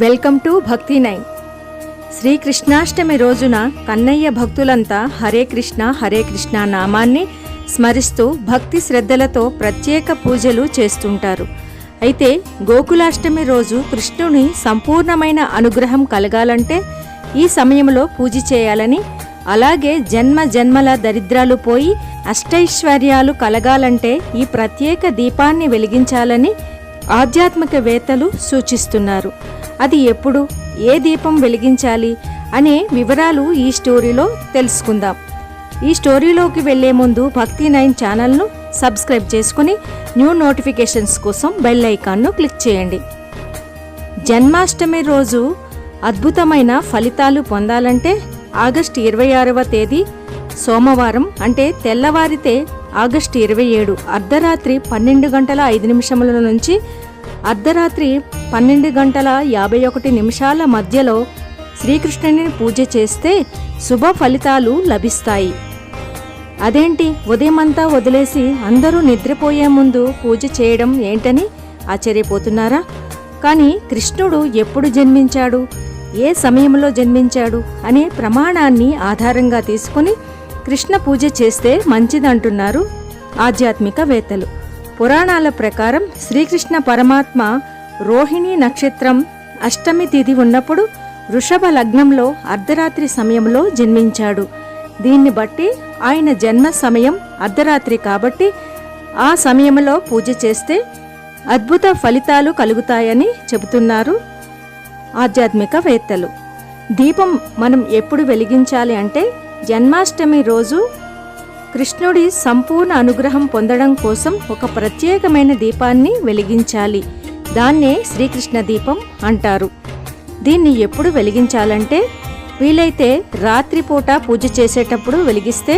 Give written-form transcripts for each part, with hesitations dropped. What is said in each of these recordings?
Welcome to భక్తి9. Sri Krishnashtami రోజున కన్నయ్య భక్తులంతా హరే కృష్ణ నామాన్ని స్మరిస్తూ భక్తి శ్రద్ధలతో ప్రత్యేక పూజలు చేస్తుంటారు. అయితే గోకులాష్టమి రోజు కృష్ణుని సంపూర్ణమైన అనుగ్రహం కలగాలంటే ఈ సమయంలో పూజ చేయాలని, అలాగే జన్మ జన్మల దరిద్రాలు పోయి అష్టైశ్వర్యాలు కలగాలంటే ఈ ప్రత్యేక దీపాన్ని వెలిగించాలని ఆధ్యాత్మికవేత్తలు సూచిస్తున్నారు. అది ఎప్పుడు, ఏ దీపం వెలిగించాలి అనే వివరాలు ఈ స్టోరీలో తెలుసుకుందాం. ఈ స్టోరీలోకి వెళ్లే ముందు భక్తి9 ఛానల్ను సబ్స్క్రైబ్ చేసుకుని న్యూ నోటిఫికేషన్స్ కోసం బెల్ ఐకాన్ను క్లిక్ చేయండి. జన్మాష్టమి రోజు అద్భుతమైన ఫలితాలు పొందాలంటే ఆగస్టు 26వ తేదీ సోమవారం అంటే తెల్లవారితే ఆగస్టు 27 అర్ధరాత్రి 12:05 నుంచి అర్ధరాత్రి 12:51 మధ్యలో శ్రీకృష్ణుని పూజ చేస్తే శుభ ఫలితాలు లభిస్తాయి. అదేంటి, ఉదయమంతా వదిలేసి అందరూ నిద్రపోయే ముందు పూజ చేయడం ఏంటని ఆశ్చర్యపోతున్నారా? కానీ కృష్ణుడు ఎప్పుడు జన్మించాడు, ఏ సమయంలో జన్మించాడు అనే ప్రమాణాన్ని ఆధారంగా తీసుకుని కృష్ణ పూజ చేస్తే మంచిదంటున్నారు ఆధ్యాత్మికవేత్తలు. పురాణాల ప్రకారం శ్రీకృష్ణ పరమాత్మ రోహిణి నక్షత్రం అష్టమి తిథి ఉన్నప్పుడు వృషభ లగ్నంలో అర్ధరాత్రి సమయంలో జన్మించాడు. దీన్ని బట్టి ఆయన జన్మ సమయం అర్ధరాత్రి కాబట్టి ఆ సమయంలో పూజ చేస్తే అద్భుత ఫలితాలు కలుగుతాయని చెబుతున్నారు ఆధ్యాత్మికవేత్తలు. దీపం మనం ఎప్పుడు వెలిగించాలి అంటే జన్మాష్టమి రోజు కృష్ణుడి సంపూర్ణ అనుగ్రహం పొందడం కోసం ఒక ప్రత్యేకమైన దీపాన్ని వెలిగించాలి. దాన్నే శ్రీకృష్ణ దీపం అంటారు. దీన్ని ఎప్పుడు వెలిగించాలంటే వీలైతే రాత్రిపూట పూజ చేసేటప్పుడు వెలిగిస్తే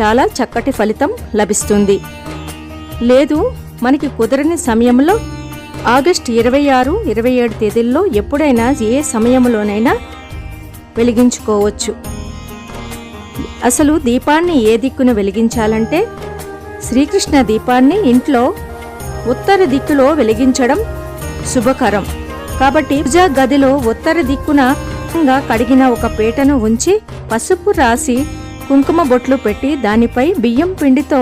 చాలా చక్కటి ఫలితం లభిస్తుంది. లేదు మనకి కుదరని సమయంలో ఆగస్టు 26, 27 తేదీల్లో ఎప్పుడైనా ఏ సమయంలోనైనా వెలిగించుకోవచ్చు. అసలు దీపాన్ని ఏ దిక్కున వెలిగించాలంటే శ్రీకృష్ణ దీపాన్ని ఇంట్లో ఉత్తర దిక్కులో వెలిగించడం శుభకరం. కాబట్టి పూజా గదిలో ఉత్తర దిక్కున కడిగిన ఒక పీటను ఉంచి పసుపు రాసి కుంకుమ బొట్లు పెట్టి దానిపై బియ్యం పిండితో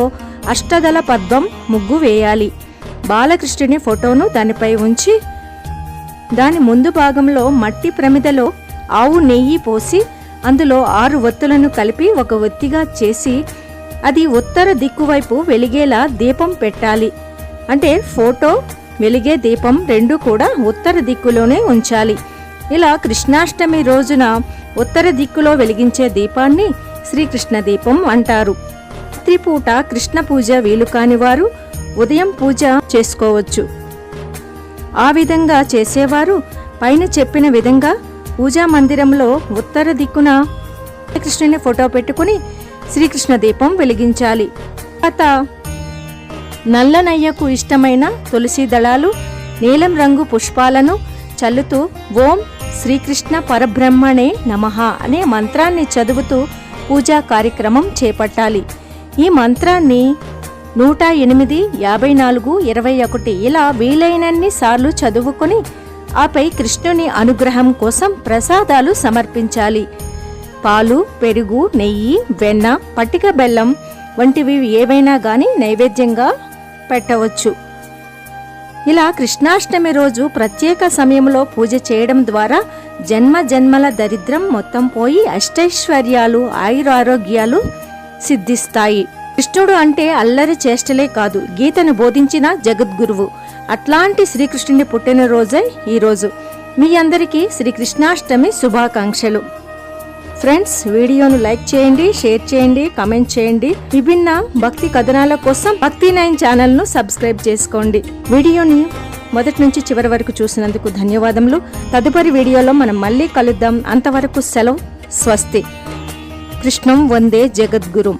అష్టదళ పద్మం ముగ్గు వేయాలి. బాలకృష్ణుని ఫోటోను దానిపై ఉంచి దాని ముందు భాగంలో మట్టి ప్రమిదలో ఆవు నెయ్యి పోసి అందులో 6 ఒత్తులను కలిపి ఒక ఒత్తిగా చేసి అది ఉత్తర దిక్కు వైపు వెలిగేలా దీపం పెట్టాలి. అంటే ఫోటో, వెలిగే దీపం రెండూ కూడా ఉత్తర దిక్కులోనే ఉంచాలి. ఇలా కృష్ణాష్టమి రోజున ఉత్తర దిక్కులో వెలిగించే దీపాన్ని శ్రీకృష్ణ దీపం అంటారు. రాత్రిపూట కృష్ణ పూజ వీలు కాని వారు ఉదయం పూజ చేసుకోవచ్చు. ఆ విధంగా చేసేవారు పైన చెప్పిన విధంగా పూజా మందిరంలో ఉత్తర దిక్కున కృష్ణుని ఫోటో పెట్టుకుని శ్రీకృష్ణ దీపం వెలిగించాలి. తర్వాత నల్లనయ్యకు ఇష్టమైన తులసి దళాలు, నీలం రంగు పుష్పాలను చల్లుతూ ఓం శ్రీకృష్ణ పరబ్రహ్మణే నమః అనే మంత్రాన్ని చదువుతూ పూజా కార్యక్రమం చేపట్టాలి. ఈ మంత్రాన్ని 108, 54, 21 ఇలా వీలైనన్ని సార్లు చదువుకొని ఆపై కృష్ణుని అనుగ్రహం కోసం ప్రసాదాలు సమర్పించాలి. పాలు, పెరుగు, నెయ్యి, వెన్న, పట్టిక బెల్లం వంటివి ఏవైనా గాని నైవేద్యంగా పెట్టవచ్చు. ఇలా కృష్ణాష్టమి రోజు ప్రత్యేక సమయంలో పూజ చేయడం ద్వారా జన్మ జన్మల దరిద్రం మొత్తం పోయి అష్టైశ్వర్యాలు, ఆయురారోగ్యాలు సిద్ధిస్తాయి. కృష్ణుడు అంటే అల్లరి చేష్టలే కాదు, గీతను బోధించిన జగద్గురువు. అట్లాంటి శ్రీకృష్ణుని పుట్టినరోజే ఈరోజు. మీ అందరికీ శ్రీకృష్ణాష్టమి శుభాకాంక్షలు. ఫ్రెండ్స్, వీడియోను లైక్ చేయండి, షేర్ చేయండి, కామెంట్ చేయండి. విభిన్న భక్తి కథనాల కోసం భక్తి9 ఛానల్ను సబ్స్క్రైబ్ చేసుకోండి. వీడియోని మొదటి నుంచి చివరి వరకు చూసినందుకు ధన్యవాదములు. తదుపరి వీడియోలో మనం మళ్ళీ కలుద్దాం. అంతవరకు సెలవు. స్వస్తి. కృష్ణం వందే జగద్గురుం.